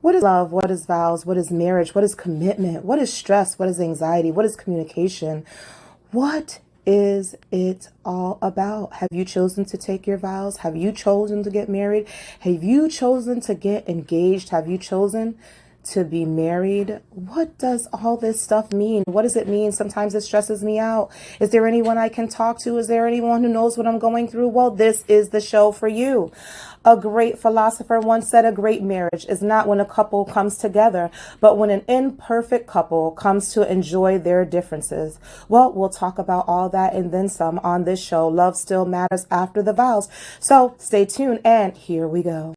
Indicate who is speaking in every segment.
Speaker 1: What is love? What is vows? What is marriage? What is commitment? What is stress? What is anxiety? What is communication? What is it all about? Have you chosen to take your vows? Have you chosen to get married? Have you chosen to get engaged? Have you chosen to be married? What does all this stuff mean? What does it mean? Sometimes it stresses me out. Is there anyone I can talk to? Is there anyone who knows what I'm going through? Well, this is the show for you. A great philosopher once said a great marriage is not when a couple comes together, but when an imperfect couple comes to enjoy their differences. Well, we'll talk about all that and then some on this show. Love still matters after the vows. So stay tuned and here we go.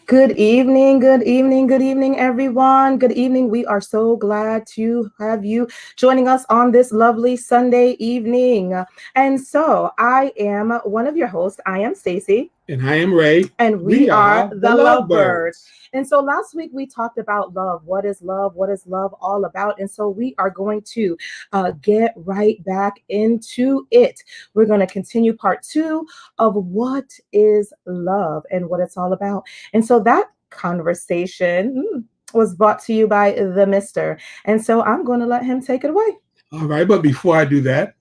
Speaker 1: Good evening, good evening, good evening, everyone. Good evening. We are so glad to have you joining us on this lovely Sunday evening. And so I am one of your hosts. I am Stacy.
Speaker 2: And I am Ray.
Speaker 1: And we are the Lovebirds. And so last week we talked about love. What is love? What is love all about? And so we are going to get right back into it. We're going to continue part 2 of what is love and what it's all about. And so that conversation was brought to you by the Mister. And so I'm going to let him take it away.
Speaker 2: All right. But before I do that,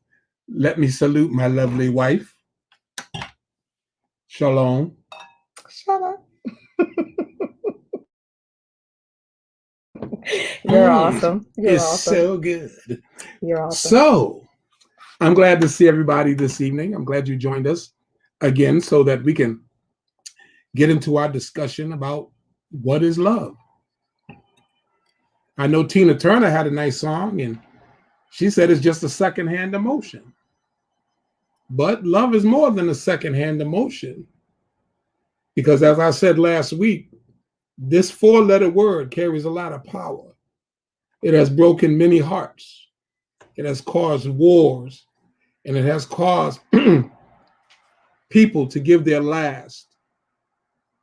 Speaker 2: let me salute my lovely wife. Shalom.
Speaker 1: Shalom. You're awesome. You're
Speaker 2: it's
Speaker 1: awesome.
Speaker 2: So good.
Speaker 1: You're awesome.
Speaker 2: So I'm glad to see everybody this evening. I'm glad you joined us again so that we can get into our discussion about what is love. I know Tina Turner had a nice song and she said it's just a secondhand emotion. But love is more than a secondhand emotion. Because as I said last week, this 4-letter word carries a lot of power. It has broken many hearts. It has caused wars, and it has caused people to give their last.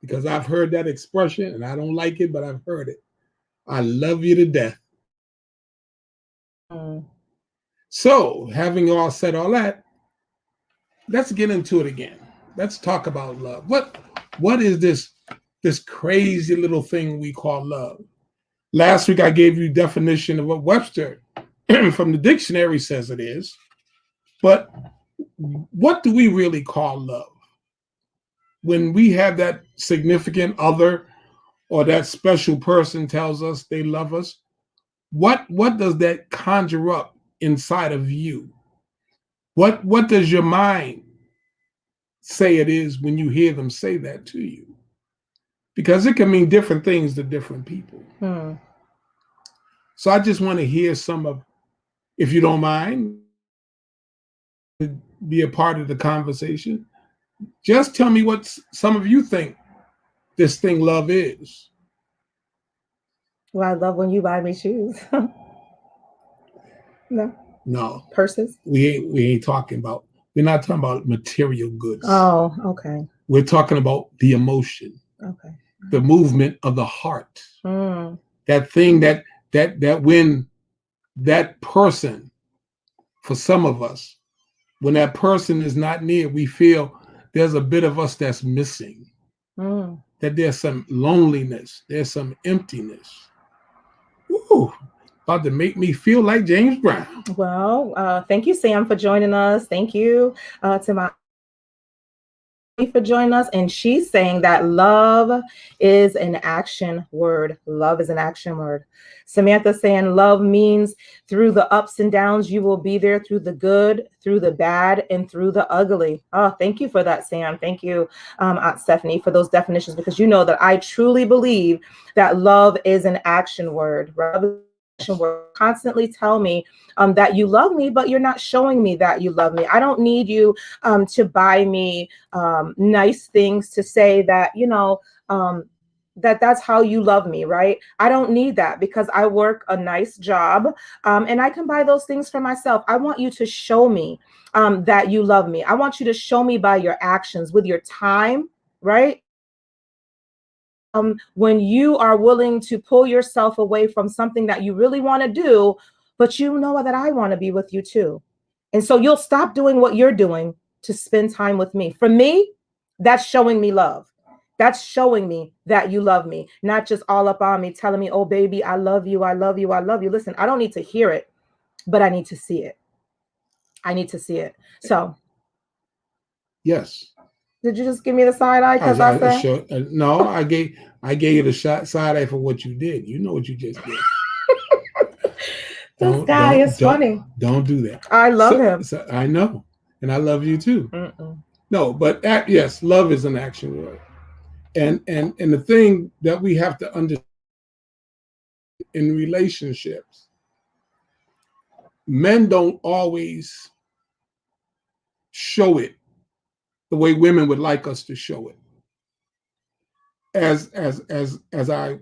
Speaker 2: Because I've heard that expression, and I don't like it, but I've heard it. I love you to death. So, having all said all that, let's get into it again. Let's talk about love. What is this crazy little thing we call love? Last week, I gave you a definition of what Webster from the dictionary says it is. But what do we really call love? When we have that significant other or that special person tells us they love us, what does that conjure up inside of you? What does your mind say it is when you hear them say that to you? Because it can mean different things to different people. So I just want to hear some of, if you don't mind, be a part of the conversation. Just tell me what some of you think this thing love is.
Speaker 1: Well, I love when you buy me shoes.
Speaker 2: No.
Speaker 1: Purses?
Speaker 2: We ain't talking about, we're not talking about material goods.
Speaker 1: Oh, okay.
Speaker 2: We're talking about the emotion.
Speaker 1: Okay.
Speaker 2: The movement of the heart. That thing that when that person, for some of us, when that person is not near, we feel there's a bit of us that's missing. That there's some loneliness, there's some emptiness. Ooh, about to make me feel like James Brown.
Speaker 1: Well, thank you, Sam, for joining us. Thank you to my for joining us. And she's saying that love is an action word. Love is an action word. Samantha saying love means through the ups and downs, you will be there, through the good, through the bad, and through the ugly. Oh, thank you for that, Sam. Thank you, Aunt Stephanie, for those definitions, because you know that I truly believe that love is an action word. Love is an action word. Constantly tell me that you love me, but you're not showing me that you love me. I don't need you to buy me nice things to say that, you know, that's how you love me, right? I don't need that because I work a nice job and I can buy those things for myself. I want you to show me that you love me. I want you to show me by your actions, with your time, right? When you are willing to pull yourself away from something that you really want to do, but you know that I want to be with you too. And so you'll stop doing what you're doing to spend time with me. For me, That's showing me love. That's showing me that you love me, not just all up on me, telling me, oh, baby, I love you. I love you. I love you. Listen, I don't need to hear it, but I need to see it. I need to see it. So,
Speaker 2: Yes.
Speaker 1: did you just give me the side eye because I said?
Speaker 2: Sure. No, I gave you the side eye for what you did. You know what you just did.
Speaker 1: This guy is funny.
Speaker 2: Don't do that.
Speaker 1: I love him.
Speaker 2: So I know, and I love you too.
Speaker 1: Mm-mm.
Speaker 2: No, but yes, love is an action word, and the thing that we have to understand in relationships, men don't always show it the way women would like us to show it. As I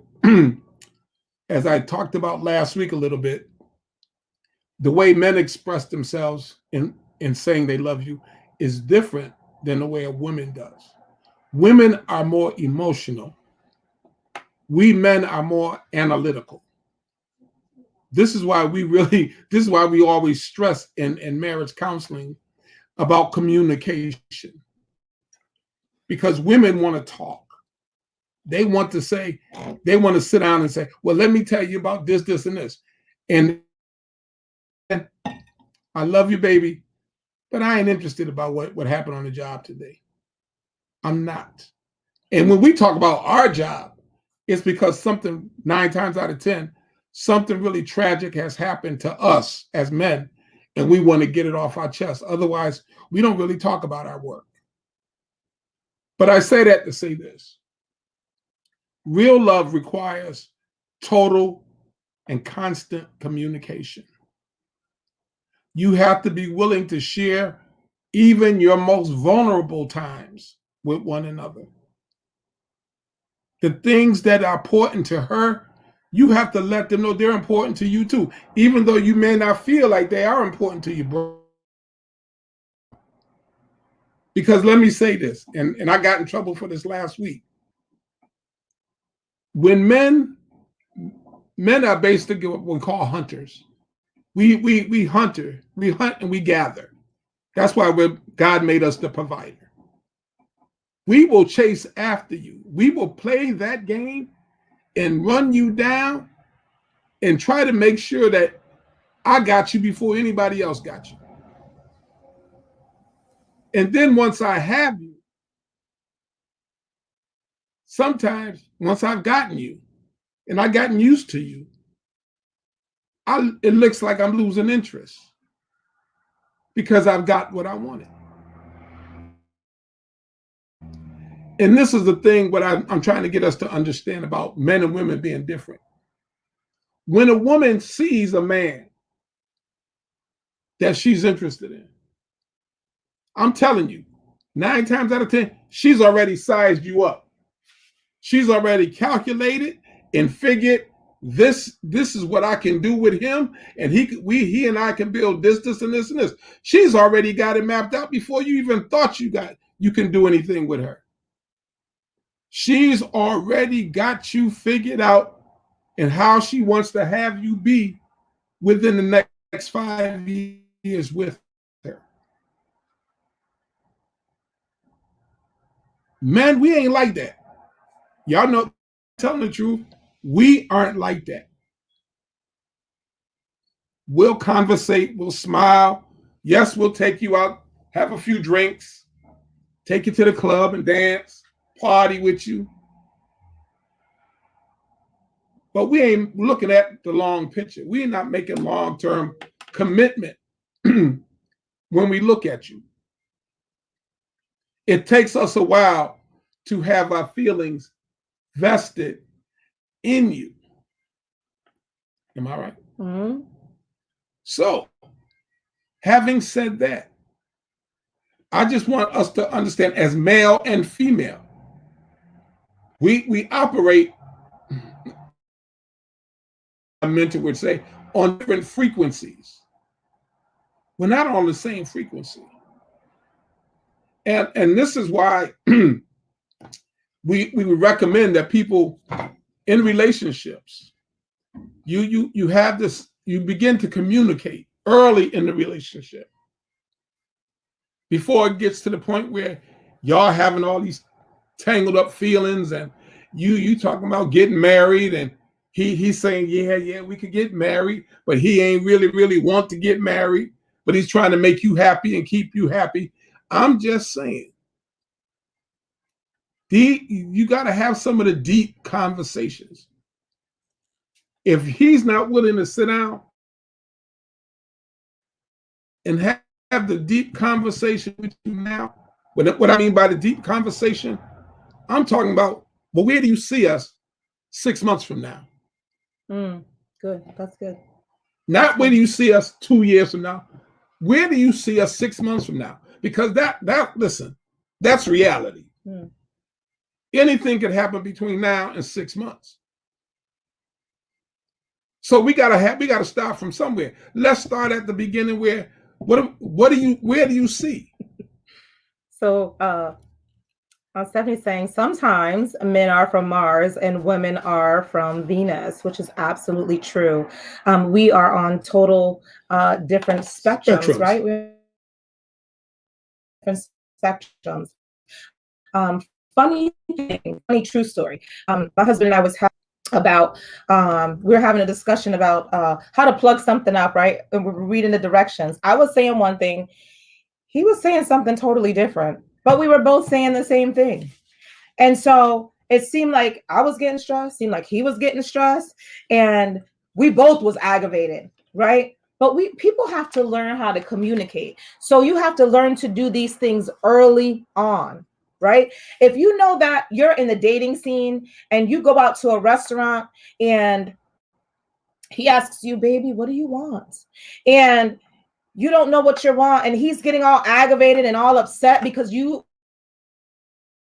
Speaker 2: as I talked about last week a little bit, the way men express themselves in saying they love you is different than the way a woman does. Women are more emotional. We men are more analytical. This is why we always stress in marriage counseling about communication. Because women want to talk. They want to sit down and say, well, let me tell you about this, this, and this. And I love you, baby, but I ain't interested about what happened on the job today. I'm not. And when we talk about our job, it's because 9 times out of 10, something really tragic has happened to us as men, and we want to get it off our chest. Otherwise, we don't really talk about our work. But I say that to say this. Real love requires total and constant communication. You have to be willing to share even your most vulnerable times with one another. The things that are important to her, you have to let them know they're important to you too, even though you may not feel like they are important to you, bro. Because let me say this, and I got in trouble for this last week. When men are basically what we call hunters. We hunt and we gather. That's why God made us the provider. We will chase after you. We will play that game and run you down and try to make sure that I got you before anybody else got you. And then once I have you, sometimes once I've gotten you and I've gotten used to you, it looks like I'm losing interest because I've got what I wanted. And this is the thing what I'm trying to get us to understand about men and women being different. When a woman sees a man that she's interested in, I'm telling you, 9 times out of 10, she's already sized you up. She's already calculated and figured this is what I can do with him, and he and I can build this, and this, and this. She's already got it mapped out before you even thought you can do anything with her. She's already got you figured out and how she wants to have you be within the next 5 years with her. Men, we ain't like that. Y'all know, telling the truth, we aren't like that. We'll conversate, we'll smile. Yes, we'll take you out, have a few drinks, take you to the club and dance, party with you. But we ain't looking at the long picture. We're not making long-term commitment when we look at you. It takes us a while to have our feelings vested in you. Am I right?
Speaker 1: Mm-hmm.
Speaker 2: So, having said that, I just want us to understand as male and female, we operate, a mentor would say, on different frequencies. We're not on the same frequency. And this is why we would recommend that people in relationships, you have this, you begin to communicate early in the relationship before it gets to the point where Y'all having all these tangled up feelings, and you talking about getting married, and he's saying, yeah, we could get married, but he ain't really want to get married, but he's trying to make you happy and keep you happy. I'm just saying, you got to have some of the deep conversations. If he's not willing to sit down and have the deep conversation with you now, what I mean by the deep conversation, I'm talking about, well, where do you see us 6 months from now?
Speaker 1: Good. That's good.
Speaker 2: Not where do you see us 2 years from now. Where do you see us 6 months from now? Because listen, that's reality. Anything could happen between now and 6 months. So we gotta start from somewhere. Let's start at the beginning. Where where do you see?
Speaker 1: So Stephanie's saying sometimes men are from Mars and women are from Venus, which is absolutely true. We are on total different spectrums, right? We're different spectrums. Funny thing, funny true story. My husband and I was about we were having a discussion about how to plug something up, right? And we were reading the directions. I was saying one thing, he was saying something totally different, but we were both saying the same thing. And so it seemed like I was getting stressed, seemed like he was getting stressed, and we both was aggravated, right? But people have to learn how to communicate. So you have to learn to do these things early on, right? If you know that you're in the dating scene and you go out to a restaurant and he asks you, baby, what do you want? And you don't know what you want, and he's getting all aggravated and all upset because you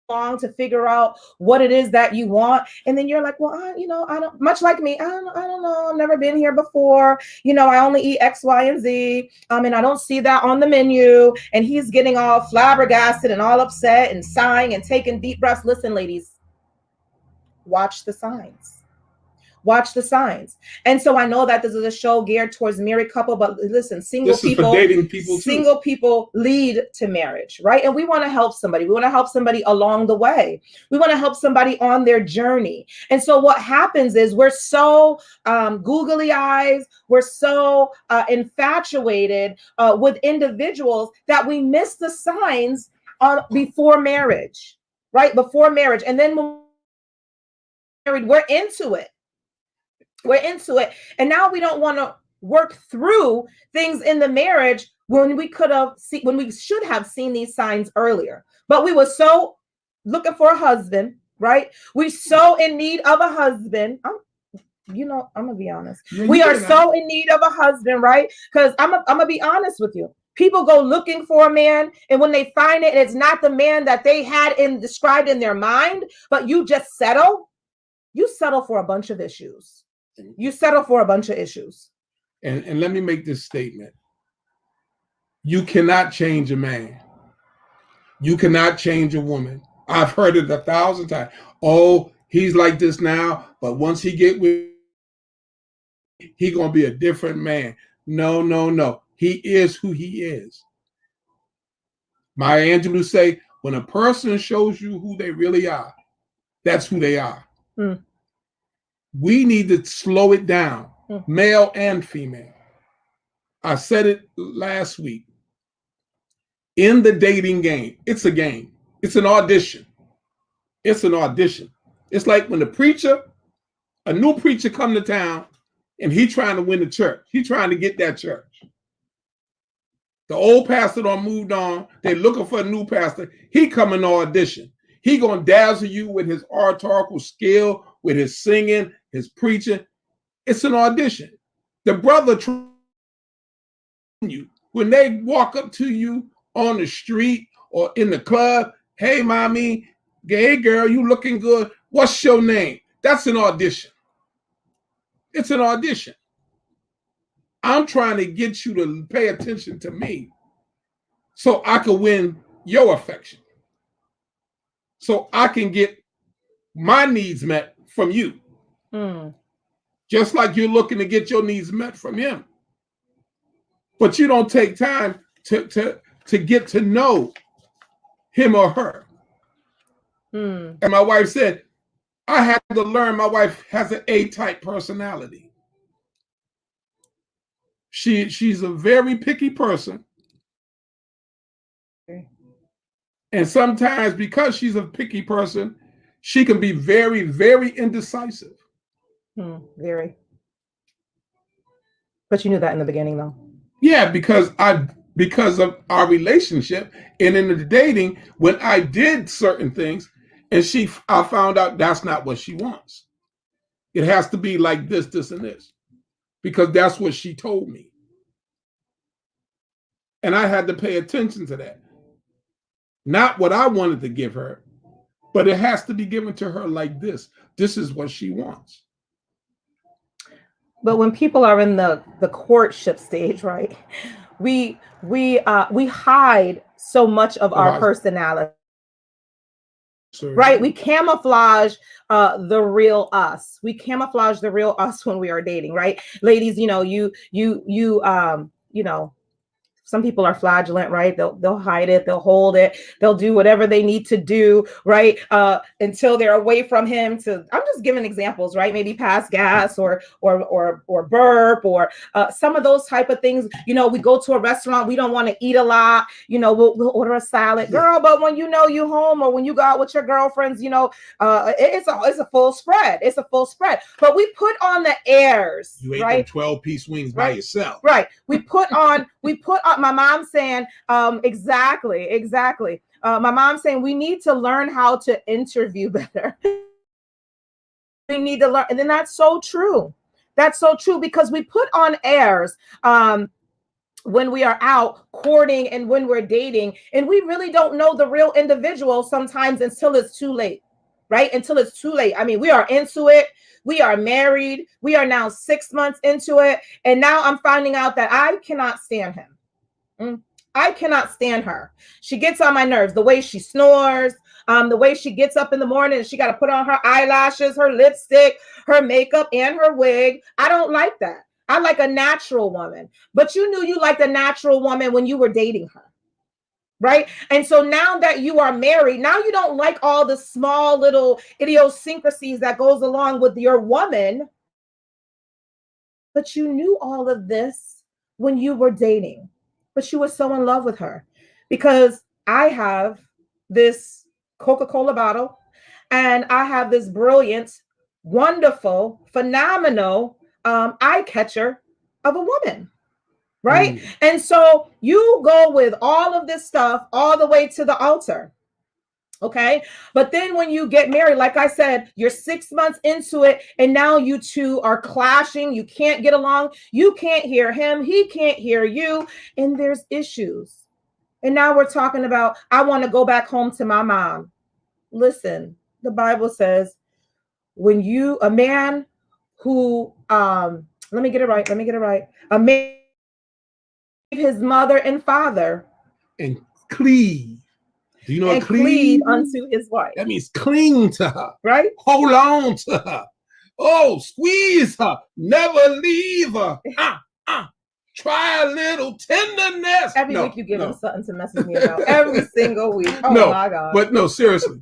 Speaker 1: long to figure out what it is that you want, and then you're like, well, I don't, much like me, I don't know, I've never been here before, I only eat X, Y, and Z, and I don't see that on the menu, and he's getting all flabbergasted and all upset and sighing and taking deep breaths. Listen, ladies, watch the signs. Watch the signs. And so I know that this is a show geared towards married couple, but listen, single people lead to marriage, right? And we want to help somebody. We want to help somebody along the way. We want to help somebody on their journey. And so what happens is we're so googly eyes, we're so infatuated with individuals that we miss the signs before marriage, right? Before marriage. And then when we're married, we're into it. And now we don't want to work through things in the marriage when we should have seen these signs earlier. But we were so looking for a husband, right? We're so in need of a husband. I'm gonna be honest. We are so in need of a husband, right? Because I'm gonna be honest with you. People go looking for a man, and when they find it, it's not the man that they had described in their mind, but you just settle. You settle for a bunch of issues. You settle for a bunch of issues.
Speaker 2: And let me make this statement. You cannot change a man. You cannot change a woman. I've heard it 1,000 times. Oh, he's like this now, but once he get with, he gonna be a different man. No. He is who he is. Maya Angelou say, when a person shows you who they really are, that's who they are. We need to slow it down, male and female. I said it last week. In the dating game, it's a game. It's an audition. It's an audition. It's like when a new preacher come to town, and he trying to win the church. He trying to get that church. The old pastor done moved on. They looking for a new pastor. He coming to audition. He gonna dazzle you with his oratorical skill, with his singing, his preaching. It's an audition. The brother you when they walk up to you on the street or in the club. Hey, mommy. Hey, girl, you looking good. What's your name? That's an audition. It's an audition. I'm trying to get you to pay attention to me so I can win your affection. So I can get my needs met from you. Just like you're looking to get your needs met from him. But you don't take time to get to know him or her.
Speaker 1: Hmm.
Speaker 2: And my wife said, I had to learn my wife has an A-type personality. She's a very picky person.
Speaker 1: Okay.
Speaker 2: And sometimes because she's a picky person, she can be very, very indecisive.
Speaker 1: Very. But you knew that in the beginning, though.
Speaker 2: Yeah, because of our relationship and in the dating, when I did certain things, and I found out that's not what she wants. It has to be like this, this, and this, because that's what she told me, and I had to pay attention to that. Not what I wanted to give her, but it has to be given to her like this. This is what she wants.
Speaker 1: But when people are in the courtship stage, right? We hide so much of our personality. Right, we camouflage the real us. We camouflage the real us when we are dating, right? Ladies, you know, some people are flagellant, right? They'll hide it, they'll hold it, they'll do whatever they need to do, right? Until they're away from him. I'm just giving examples, right? Maybe pass gas or burp or some of those type of things. We go to a restaurant, we don't want to eat a lot. We'll order a salad, girl. But when you home or when you go out with your girlfriends, it's a full spread. It's a full spread. But we put on the airs.
Speaker 2: You ate
Speaker 1: right?
Speaker 2: 12-piece wings by yourself.
Speaker 1: Right. We put on my mom saying, exactly. My mom saying we need to learn how to interview better. We need to learn. And then that's so true. That's so true because we put on airs when we are out courting and when we're dating, and we really don't know the real individual sometimes until it's too late, right? Until it's too late. I mean, we are into it. We are married. We are now 6 months into it. And now I'm finding out that I cannot stand him. I cannot stand her. She gets on my nerves. The way she snores, the way she gets up in the morning and she got to put on her eyelashes, her lipstick, her makeup, and her wig. I don't like that. I like a natural woman. But you knew you liked a natural woman when you were dating her. Right. And so now that you are married, now you don't like all the small little idiosyncrasies that goes along with your woman. But you knew all of this when you were dating, but you were so in love with her because I have this Coca-Cola bottle and I have this brilliant, wonderful, phenomenal eye catcher of a woman. Right. And so you go with all of this stuff all the way to the altar. Okay. But then when you get married, like I said, you're 6 months into it and now you two are clashing. You can't get along. You can't hear him. He can't hear you. And there's issues. And now we're talking about, I want to go back home to my mom. Listen, the Bible says when a man who, let me get it right. A man his mother and father
Speaker 2: and cleave. Do you know
Speaker 1: and
Speaker 2: what cleave
Speaker 1: unto his wife?
Speaker 2: That means cling to her,
Speaker 1: right?
Speaker 2: Hold on to her. Oh, squeeze her, never leave her. Try a little tenderness.
Speaker 1: Every week you give him something to message me about. Every single week. Oh my God.
Speaker 2: But no, seriously.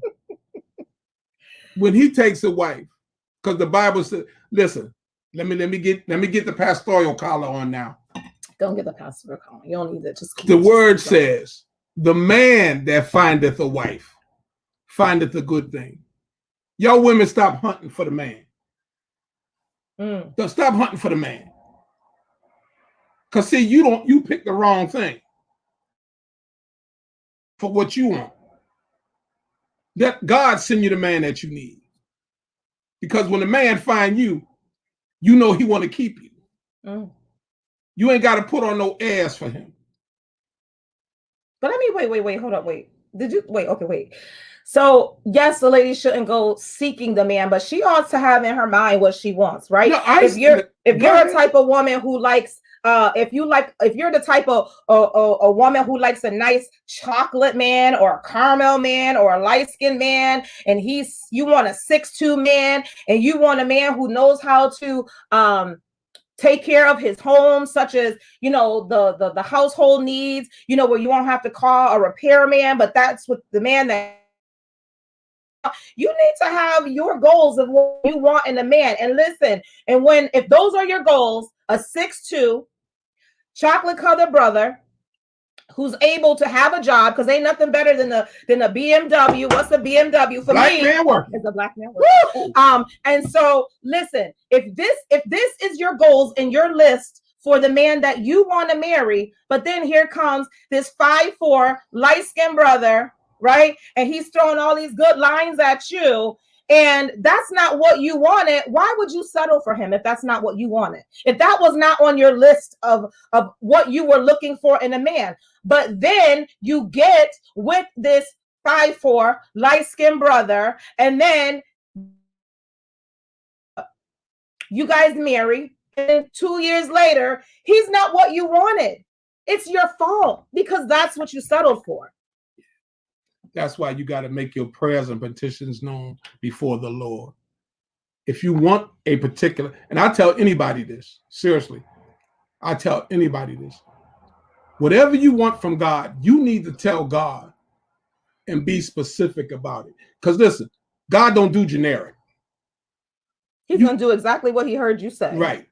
Speaker 2: When he takes a wife, because the Bible says, listen, let me get the pastoral collar on now.
Speaker 1: Don't get the pastoral collar. You don't need it. Just
Speaker 2: the word says, the man that findeth a wife findeth a good thing. Y'all women, stop hunting for the man. Stop hunting for the man. Because see, you pick the wrong thing for what you want. That God send you the man that you need. Because when the man find you, you know he want to keep you. You ain't got to put on no airs for him.
Speaker 1: But I mean, wait, hold up, wait. Did you wait? Okay, wait. So yes, the lady shouldn't go seeking the man, but she ought to have in her mind what she wants, right? No, if you're a type of woman who likes, if you're the type of a woman who likes a nice chocolate man or a caramel man or a light-skinned man, and you want a 6'2" man, and you want a man who knows how to take care of his home, such as, the household needs, where you won't have to call a repairman, but that's what the man that you need to have your goals of what you want in a man. And listen, if those are your goals, a 6'2" chocolate colored brother who's able to have a job, because ain't nothing better than a BMW. What's a BMW for
Speaker 2: black
Speaker 1: me?
Speaker 2: Man working.
Speaker 1: It's a black man working. And so listen, if this is your goals and your list for the man that you want to marry, but then here comes this 5'4" light-skinned brother, right? And he's throwing all these good lines at you, and that's not what you wanted. Why would you settle for him if that's not what you wanted? If that was not on your list of what you were looking for in a man. But then you get with this 5'4" light-skinned brother, and then you guys marry, and 2 years later, he's not what you wanted. It's your fault, because that's what you settled for.
Speaker 2: That's why you got to make your prayers and petitions known before the Lord. If you want a particular, and I tell anybody this, seriously, I tell anybody this, whatever you want from God, you need to tell God and be specific about it. Because listen, God don't do generic.
Speaker 1: He's going to do exactly what he heard you say.
Speaker 2: Right.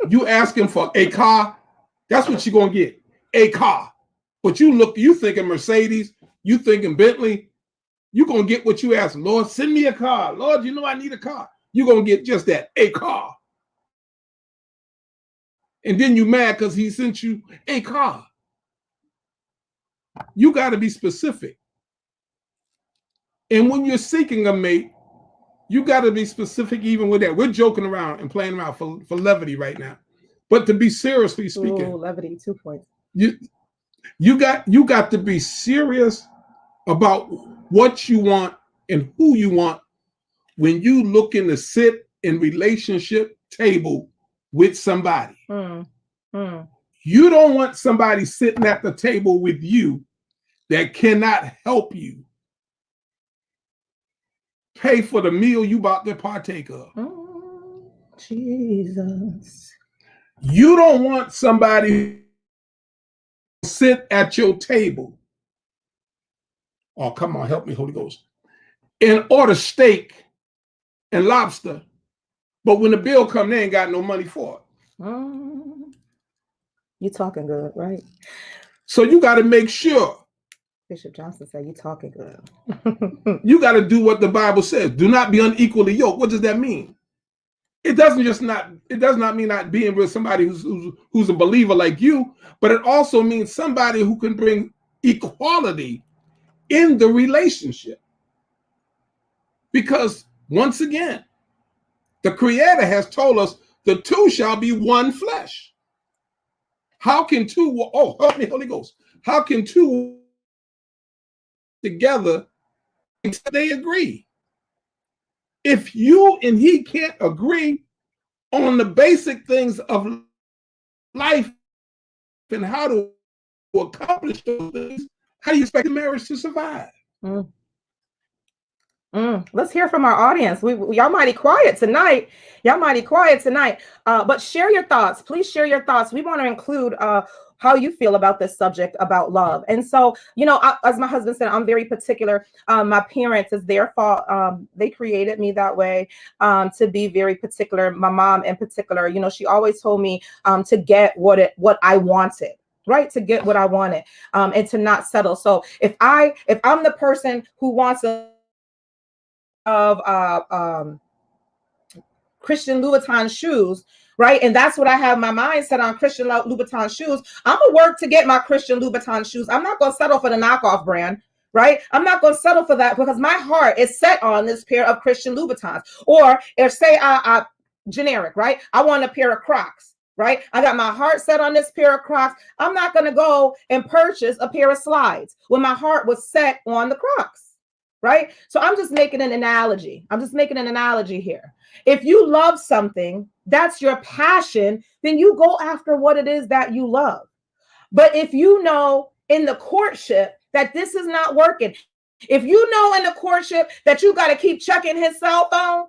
Speaker 2: You ask him for a car, that's what you're going to get, a car. But you thinking Mercedes, you thinking Bentley, you're going to get what you ask. Lord, send me a car. Lord, I need a car. You're going to get just that, a car. And then you mad because he sent you a car. You got to be specific. And when you're seeking a mate, you got to be specific even with that. We're joking around and playing around for levity right now. But to be seriously speaking,
Speaker 1: ooh, levity 2 points.
Speaker 2: You got to be serious about what you want and who you want when you looking to sit in relationship table with somebody. You don't want somebody sitting at the table with you that cannot help you pay for the meal you about to partake of.
Speaker 1: Jesus.
Speaker 2: You don't want somebody to sit at your table. Oh, come on, help me, Holy Ghost. And order steak and lobster, but when the bill come, they ain't got no money for it.
Speaker 1: You talking good, right?
Speaker 2: So you got to make sure.
Speaker 1: Bishop Johnson said, you talking good.
Speaker 2: You got to do what the Bible says. Do not be unequally yoked. What does that mean? It does not mean not being with somebody who's a believer like you, but it also means somebody who can bring equality in the relationship. Because once again, the Creator has told us the two shall be one flesh. How can two, help me, Holy Ghost. How can two together except they agree? If you and he can't agree on the basic things of life and how to accomplish those things, how do you expect the marriage to survive?
Speaker 1: Let's hear from our audience. Y'all mighty quiet tonight. But share your thoughts. Please share your thoughts. We want to include how you feel about this subject about love. And so, as my husband said, I'm very particular. My parents, is their fault. They created me that way, to be very particular. My mom in particular, she always told me to get what I wanted. Right, to get what I wanted, and to not settle. So if I'm the person who wants of Christian Louboutin shoes, right? And that's what I have my mind set on, Christian Louboutin shoes. I'm gonna work to get my Christian Louboutin shoes. I'm not gonna settle for the knockoff brand, right? I'm not gonna settle for that because my heart is set on this pair of Christian Louboutins. Or if say I generic, right? I want a pair of Crocs, right? I got my heart set on this pair of Crocs. I'm not gonna go and purchase a pair of slides when my heart was set on the Crocs. Right? So I'm just making an analogy. Here. If you love something, that's your passion, then you go after what it is that you love. But if you know in the courtship that this is not working, if you know in the courtship that you got to keep checking his cell phone,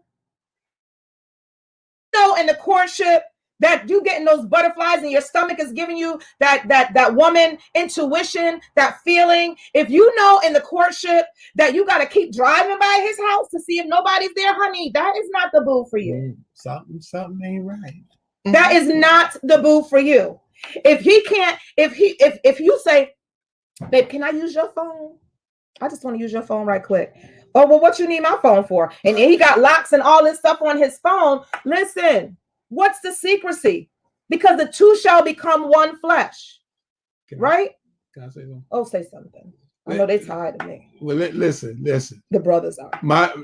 Speaker 1: in the courtship that you getting those butterflies and your stomach is giving you that woman intuition, that feeling. If you know in the courtship that you got to keep driving by his house to see if nobody's there, honey, that is not the boo for you.
Speaker 2: Something ain't right.
Speaker 1: That is not the boo for you. If he can't, if you say, babe, can I use your phone? I just want to use your phone right quick. Oh, well, what you need my phone for? And he got locks and all this stuff on his phone. Listen, what's the secrecy? Because the two shall become one flesh. Right?
Speaker 2: Can I say something?
Speaker 1: Oh, say something. I know they tired of me.
Speaker 2: Well, listen.
Speaker 1: The brothers are.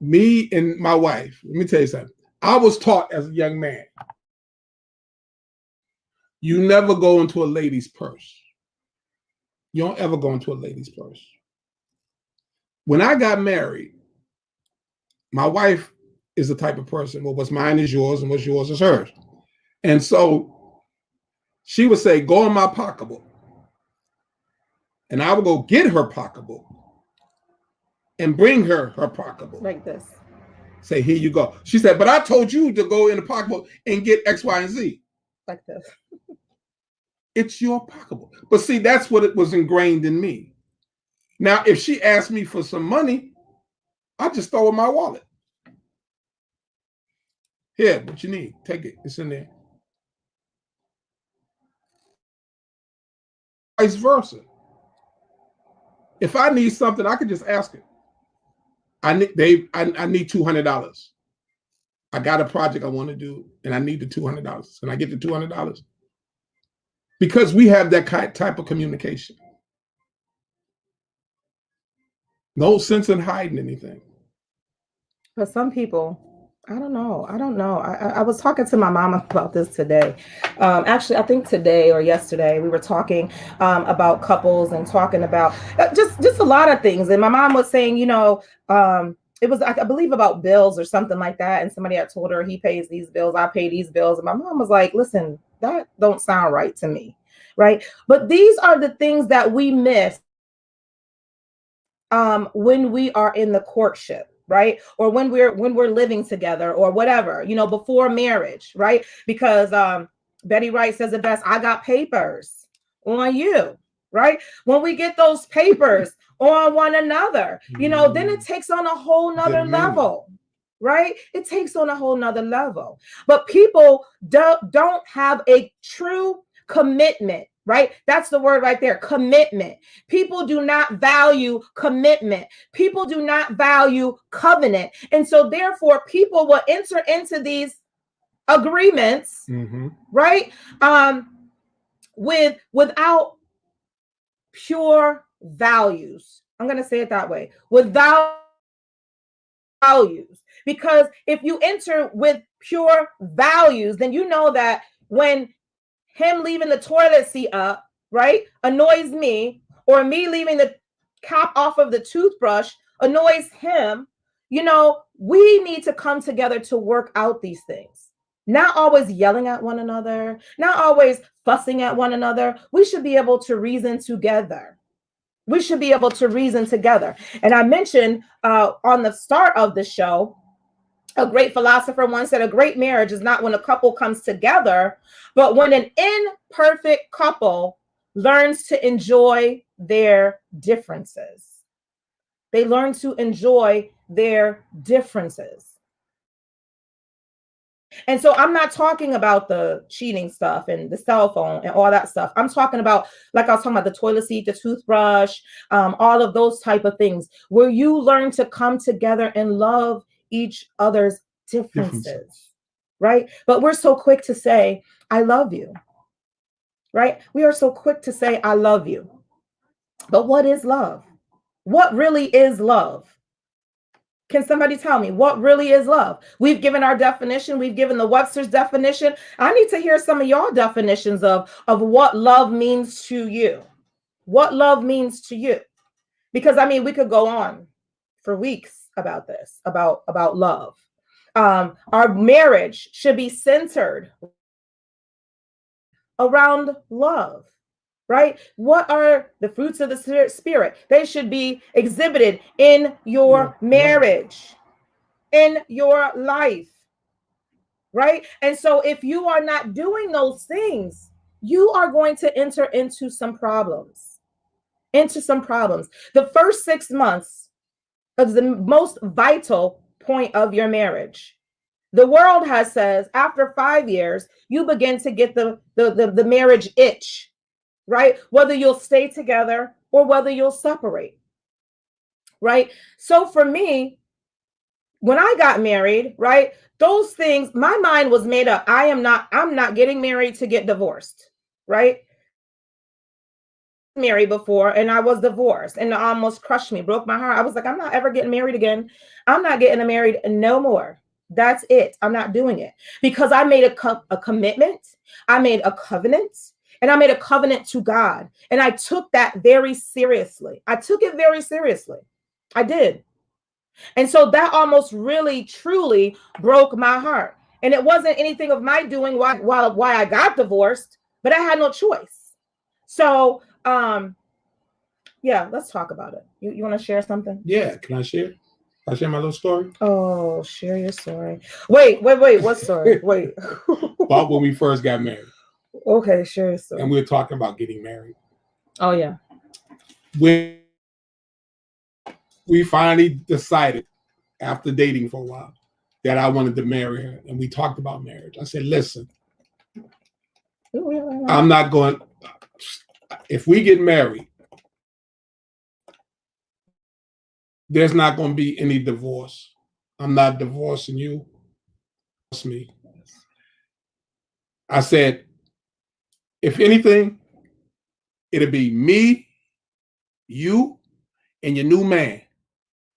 Speaker 2: Me and my wife, let me tell you something. I was taught as a young man, you never go into a lady's purse. You don't ever go into a lady's purse. When I got married, my wife is the type of person, well, what's mine is yours and what's yours is hers. And so she would say, go in my pocketbook. And I would go get her pocketbook and bring her pocketbook.
Speaker 1: Like this.
Speaker 2: Say, here you go. She said, but I told you to go in the pocketbook and get X, Y, and Z.
Speaker 1: Like this.
Speaker 2: It's your pocketbook. But see, that's what it was ingrained in me. Now, if she asked me for some money, I just throw in my wallet. Here, what you need, take it. It's in there. Vice versa. If I need something, I can just ask it. I need $200. I got a project I want to do, and I need the $200. Can I get the $200? Because we have that type of communication. No sense in hiding anything.
Speaker 1: For some people, I don't know. I was talking to my mama about this today. Actually, I think today or yesterday we were talking about couples and talking about just a lot of things. And my mom was saying, it was, I believe, about bills or something like that. And somebody had told her he pays these bills, I pay these bills. And my mom was like, listen, that don't sound right to me. Right. But these are the things that we miss when we are in the courtship. Right. Or when we're living together or whatever, before marriage. Right. Because Betty Wright says it best. I got papers on you. Right. When we get those papers on one another, then it takes on a whole nother level. Right. It takes on a whole nother level. But people don't have a true commitment. Right. That's the word right there. Commitment. People do not value commitment. People do not value covenant. And so therefore, people will enter into these agreements, right? Without pure values. I'm going to say it that way. Without values. Because if you enter with pure values, then you know that when him leaving the toilet seat up, right, annoys me, or me leaving the cap off of the toothbrush annoys him, we need to come together to work out these things. Not always yelling at one another, not always fussing at one another. We should be able to reason together. We should be able to reason together. And I mentioned on the start of the show, a great philosopher once said, a great marriage is not when a couple comes together, but when an imperfect couple learns to enjoy their differences. They learn to enjoy their differences. And so I'm not talking about the cheating stuff and the cell phone and all that stuff. I'm talking about, like I was talking about, the toilet seat, the toothbrush, all of those type of things, where you learn to come together and love each other's differences, right? But we're so quick to say, I love you, right? We are so quick to say, I love you. But what is love? What really is love? Can somebody tell me what really is love? We've given our definition. We've given the Webster's definition. I need to hear some of y'all definitions of what love means to you. What love means to you. Because we could go on for weeks about this, about love. Our marriage should be centered around love, right? What are the fruits of the Spirit? They should be exhibited in your marriage, in your life. right? And so if you are not doing those things, you are going to enter into some problems. Into some problems. The first 6 months is the most vital point of your marriage. The world has says after 5 years, you begin to get the marriage itch, right? Whether you'll stay together or whether you'll separate, right? So for me, when I got married, right, those things, my mind was made up. I'm not getting married to get divorced, right? Married before and I was divorced and it almost crushed me, broke my heart. I was like, I'm not ever getting married again. I'm not getting married no more. That's it. I'm not doing it because I made a commitment. I made a covenant and I made a covenant to God. And I took that very seriously. I took it very seriously. I did. And so that almost really, truly broke my heart. And it wasn't anything of my doing why I got divorced, but I had no choice. So, yeah, let's talk about it. You want to share something?
Speaker 2: Yeah, can I share? Can I share my little story?
Speaker 1: Oh, share your story. Wait. What story? Wait.
Speaker 2: About when we first got married.
Speaker 1: Okay, share your story.
Speaker 2: And we were talking about getting married.
Speaker 1: Oh, yeah.
Speaker 2: When we finally decided, after dating for a while, that I wanted to marry her, and we talked about marriage. I said, listen, I'm not going, if we get married, there's not going to be any divorce. I'm not divorcing you. Divorce me. I said, if anything, it'll be me, you, and your new man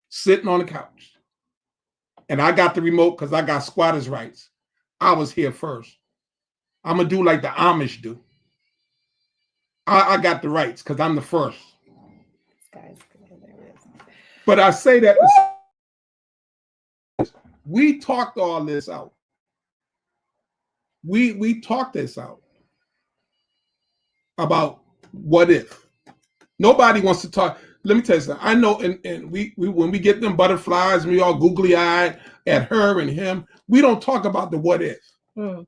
Speaker 2: sitting on the couch. And I got the remote because I got squatters' rights. I was here first. I'm going to do like the Amish do. I got the rights because I'm the first. But I say that we talked all this out. We talked this out about what if. Nobody wants to talk. Let me tell you something. I know, and we when we get them butterflies and we all googly eyed at her and him, we don't talk about the what if. Mm.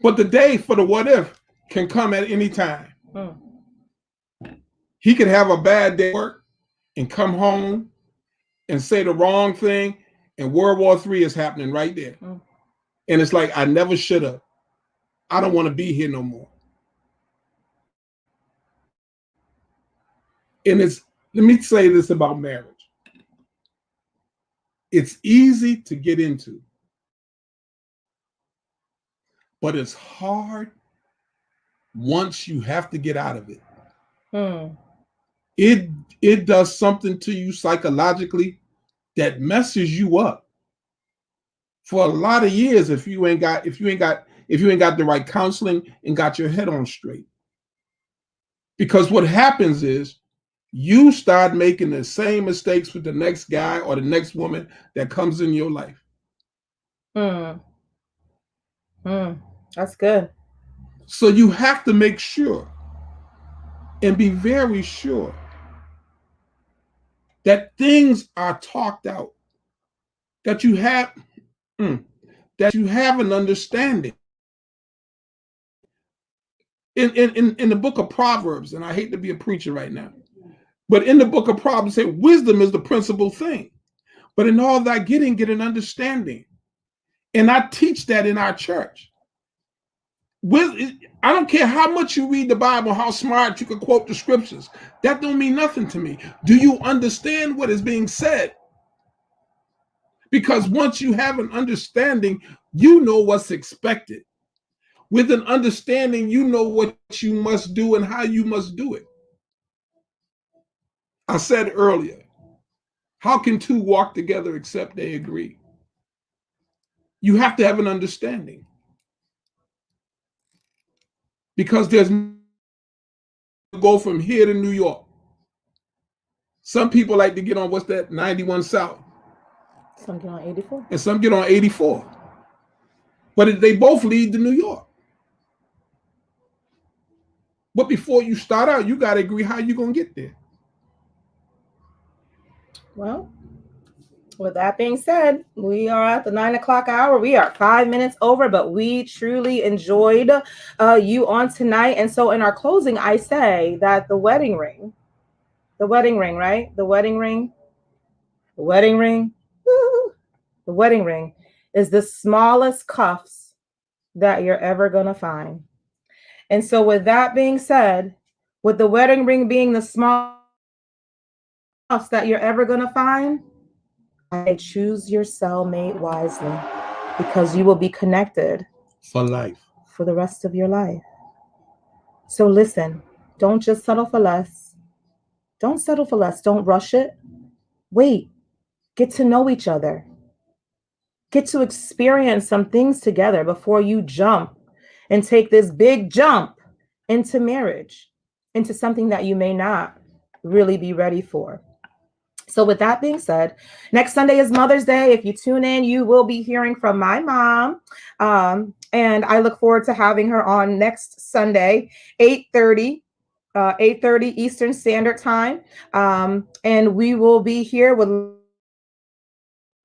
Speaker 2: But the day for the what if can come at any time. Mm. He could have a bad day at work and come home and say the wrong thing, and World War III is happening right there. Mm. And it's like, I never should have. I don't want to be here no more. And let me say this about marriage. It's easy to get into, but it's hard once you have to get out of it. Hmm. It does something to you psychologically that messes you up for a lot of years if you ain't got the right counseling and got your head on straight. Because what happens is you start making the same mistakes with the next guy or the next woman that comes in your life.
Speaker 1: That's good.
Speaker 2: So you have to make sure and be very sure that things are talked out, that you have an understanding. In the book of Proverbs, and I hate to be a preacher right now, but in the book of Proverbs, say wisdom is the principal thing. But in all that getting, get an understanding. And I teach that in our church. I don't care how much you read the Bible, how smart you can quote the scriptures. That don't mean nothing to me. Do you understand what is being said? Because once you have an understanding, you know what's expected. With an understanding, you know what you must do and how you must do it. I said earlier, how can two walk together except they agree? You have to have an understanding. Because there's go from here to New York. Some people like to get on, what's that, 91 South.
Speaker 1: Some get on 84.
Speaker 2: And some get on 84. But they both lead to New York. But before you start out, you got to agree how you're going to get there.
Speaker 1: Well, With that being said, we are at the 9 o'clock hour. We are 5 minutes over, but we truly enjoyed you on tonight. And so, in our closing, I say that the wedding ring, right? The wedding ring, woo, the wedding ring is the smallest cuffs that you're ever going to find. And so, with that being said, with the wedding ring being the smallest cuffs that you're ever going to find, I say choose your cellmate wisely because you will be connected
Speaker 2: For life.
Speaker 1: for the rest of your life. So, listen, don't just settle for less. Don't settle for less. Don't rush it. Wait, get to know each other. Get to experience some things together before you jump and take this big jump into marriage, into something that you may not really be ready for. So, with that being said, next Sunday is Mother's Day. If you tune in, you will be hearing from my mom. And I look forward to having her on next Sunday, 8:30. 8:30 Eastern Standard Time. And we will be here with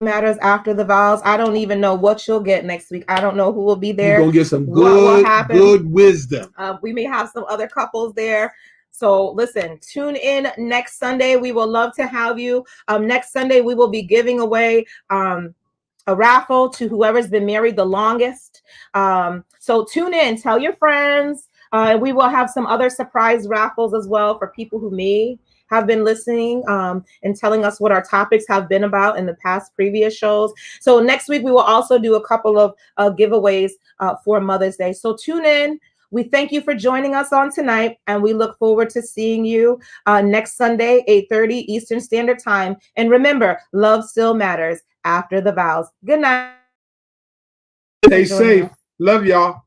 Speaker 1: matters after the vows. I don't even know what you'll get next week. I don't know who will be there.
Speaker 2: You're gonna get some
Speaker 1: what will happen.
Speaker 2: good wisdom.
Speaker 1: We may have some other couples there. So listen, tune in next Sunday. We will love to have you. Next Sunday, we will be giving away a raffle to whoever's been married the longest. So tune in, tell your friends. We will have some other surprise raffles as well for people who may have been listening and telling us what our topics have been about in the past previous shows. So next week, we will also do a couple of giveaways for Mother's Day. So tune in. We thank you for joining us on tonight, and we look forward to seeing you next Sunday, 8:30 Eastern Standard Time. And remember, love still matters after the vows. Good night.
Speaker 2: Stay safe. Love y'all.